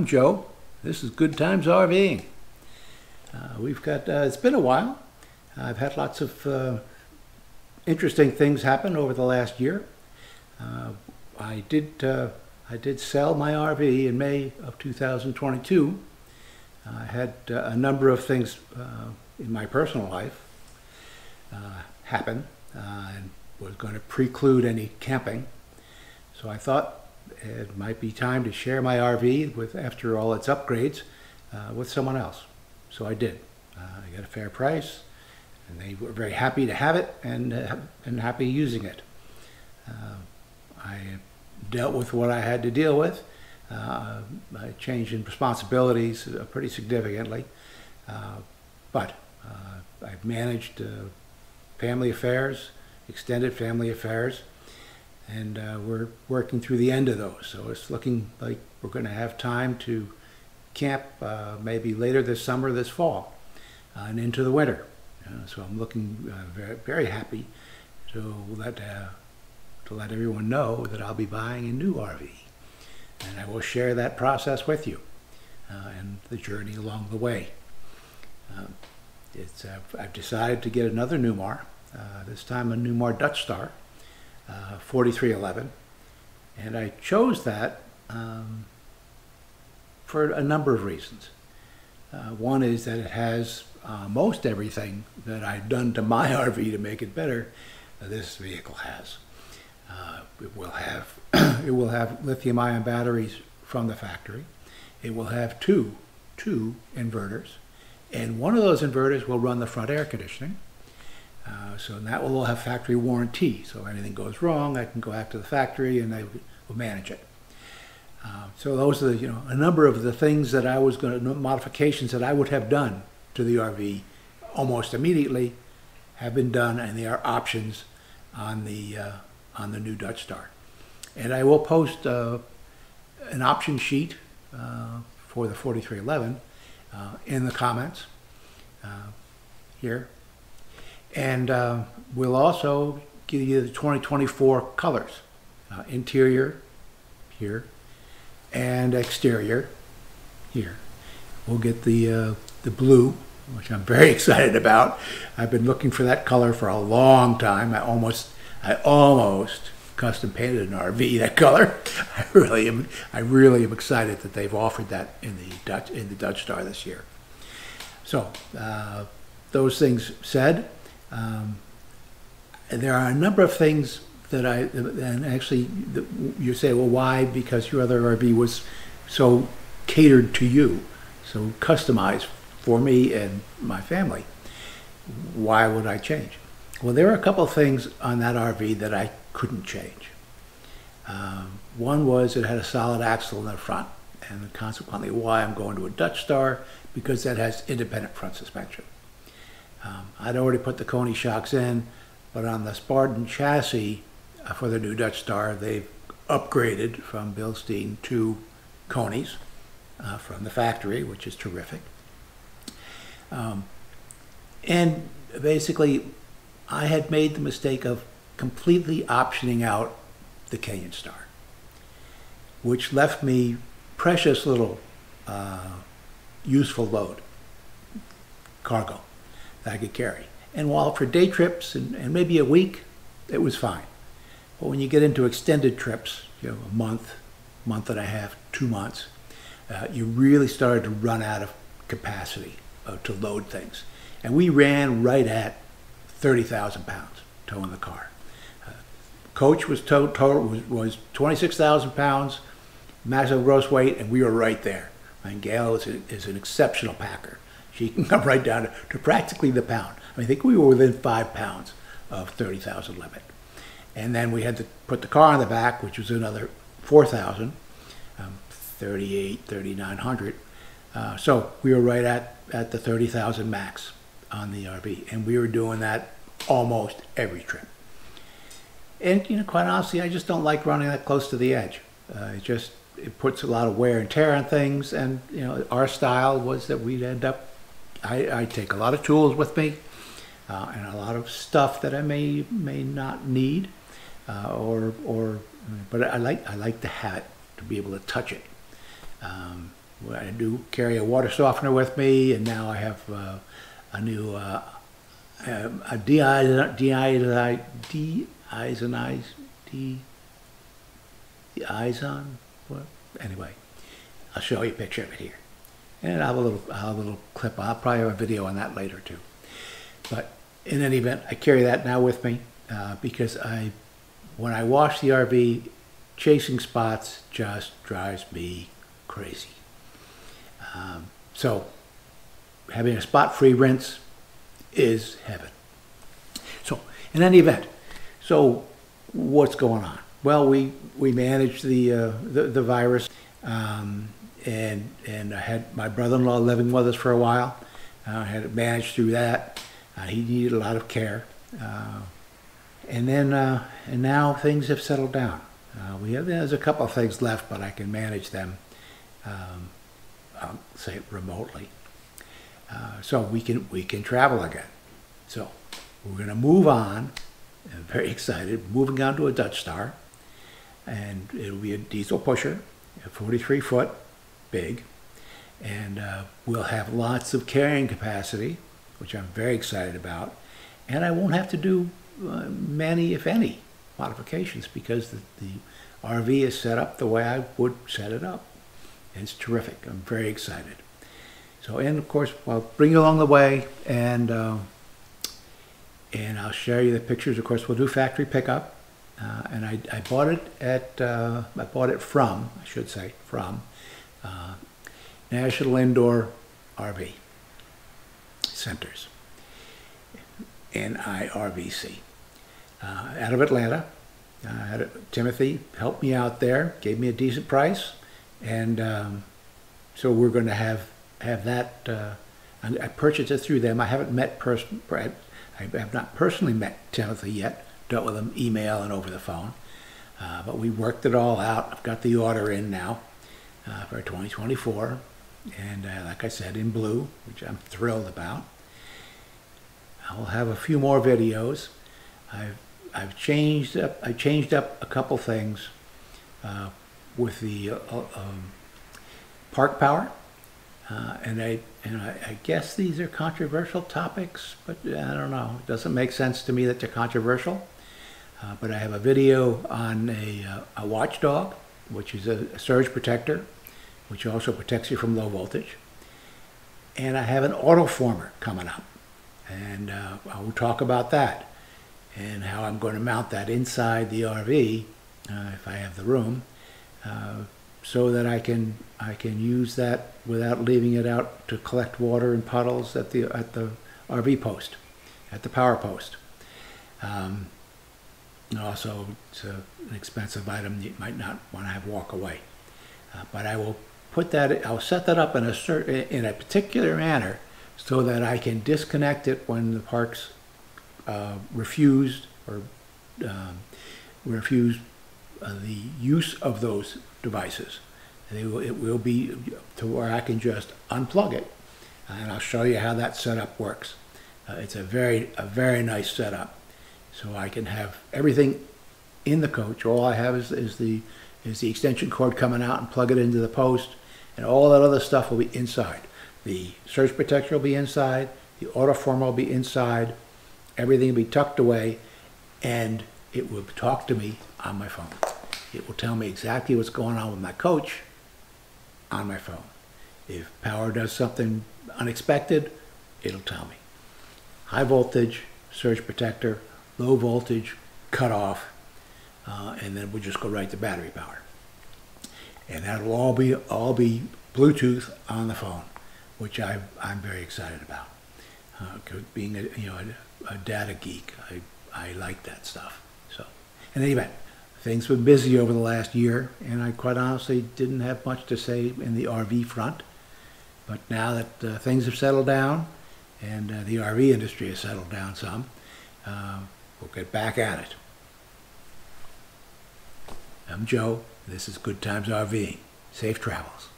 I'm Joe. This is Good Times RVing. We've got, it's been a while. I've had lots of interesting things happen over the last year. I did sell my RV in May of 2022. I had a number of things in my personal life happen and was going to preclude any camping. So I thought it might be time to share my RV with, after all its upgrades, with someone else. So I did. I got a fair price, and they were very happy to have it and happy using it. I dealt with what I had to deal with. I changed in responsibilities pretty significantly, but I've managed family affairs, extended family affairs, and we're working through the end of those. So it's looking like we're going to have time to camp maybe later this summer, this fall, and into the winter. So I'm looking very, very happy to let everyone know that I'll be buying a new RV. And I will share that process with you and the journey along the way. I've decided to get another Newmar, this time a Newmar Dutch Star, 4311. And I chose that for a number of reasons. One is that it has most everything that I've done to my RV to make it better, this vehicle has. It will have lithium-ion batteries from the factory. It will have two inverters, and one of those inverters will run the front air conditioning. So that will all have factory warranty. So if anything goes wrong, I can go back to the factory and they will manage it. So those are a number of the things that I was going to, modifications that I would have done to the RV almost immediately have been done, and they are options on the new Dutch Star. And I will post an option sheet for the 4311 in the comments here. And we'll also give you the 2024 colors, interior here and exterior here. We'll get the blue, which I'm very excited about. I've been looking for that color for a long time. I almost custom painted an RV that color. I really am excited that they've offered that in the Dutch Star this year. So those things said, there are a number of things that you say, well, why? Because your other RV was so catered to you, so customized for me and my family. Why would I change? Well, there are a couple of things on that RV that I couldn't change. One was it had a solid axle in the front, and consequently why I'm going to a Dutch Star, because that has independent front suspension. I'd already put the Coney shocks in, but on the Spartan chassis for the new Dutch Star, they've upgraded from Bilstein to Coneys from the factory, which is terrific. And basically, I had made the mistake of completely optioning out the Canyon Star, which left me precious little useful load, cargo, that I could carry. And while for day trips and maybe a week, it was fine. But when you get into extended trips, a month, month and a half, 2 months, you really started to run out of capacity to load things. And we ran right at 30,000 pounds towing the car. Coach was was 26,000 pounds, maximum gross weight, and we were right there. And Gail is an exceptional packer. She can come right down to practically the pound. I think we were within 5 pounds of 30,000 limit. And then we had to put the car on the back, which was another 4,000, 3,900. So we were right at the 30,000 max on the RV, and we were doing that almost every trip. And quite honestly, I just don't like running that close to the edge. It puts a lot of wear and tear on things, and our style was that we'd end up. I take a lot of tools with me, and a lot of stuff that I may not need, but I like to have it, to be able to touch it. I do carry a water softener with me, and now I have a new a de-ison. Anyway, I'll show you a picture of it here, and I'll have a little clip. I'll probably have a video on that later too. But in any event, I carry that now with me because when I wash the RV, chasing spots just drives me crazy. So having a spot-free rinse is heaven. So in any event, so what's going on? Well, we managed the virus, and I had my brother-in-law living with us for a while. I had to manage through that. He needed a lot of care, and now things have settled down. There's a couple of things left, but I can manage them. I'll say it remotely. So we can travel again. So we're going to move on. I'm very excited. Moving on to a Dutch Star, and it'll be a diesel pusher, 43 foot, big, and we'll have lots of carrying capacity, which I'm very excited about, and I won't have to do many, if any, modifications because the RV is set up the way I would set it up. And it's terrific. I'm very excited. So, and of course, I'll bring you along the way, and I'll share you the pictures. Of course, we'll do factory pickup, and I bought it from National Indoor RV Centers, NIRVC, out of Atlanta. Timothy helped me out there, gave me a decent price, and so we're going to have that. I purchased it through them. I haven't I have not personally met Timothy yet. Dealt with him email and over the phone, but we worked it all out. I've got the order in now for 2024, and like I said, in blue, which I'm thrilled about. I'll have a few more videos. I've changed up a couple things with the park power, and I guess these are controversial topics, but I don't know. It doesn't make sense to me that they're controversial. But I have a video on a watchdog, which is a surge protector, which also protects you from low voltage, and I have an autoformer coming up, and I will talk about that and how I'm going to mount that inside the RV if I have the room, so that I can use that without leaving it out to collect water in puddles at the RV post, at the power post. Also, it's an expensive item you might not want to have walk away, but I will put that. I'll set that up in a particular manner so that I can disconnect it when the parks refuse the use of those devices. It will be to where I can just unplug it, and I'll show you how that setup works. It's a very nice setup, so I can have everything in the coach. All I have is the extension cord coming out and plug it into the post, and all that other stuff will be inside. The surge protector will be inside. The autoformer will be inside. Everything will be tucked away, and it will talk to me on my phone. It will tell me exactly what's going on with my coach on my phone. If power does something unexpected, it'll tell me. High voltage, surge protector, low voltage, cut off, and then we'll just go right to battery power. And that'll all be Bluetooth on the phone, which I'm very excited about. Being a data geek, I like that stuff. So, in any event, things have been busy over the last year, and I quite honestly didn't have much to say in the RV front. But now that things have settled down, and the RV industry has settled down some, we'll get back at it. I'm Joe. This is Good Times RVing. Safe travels.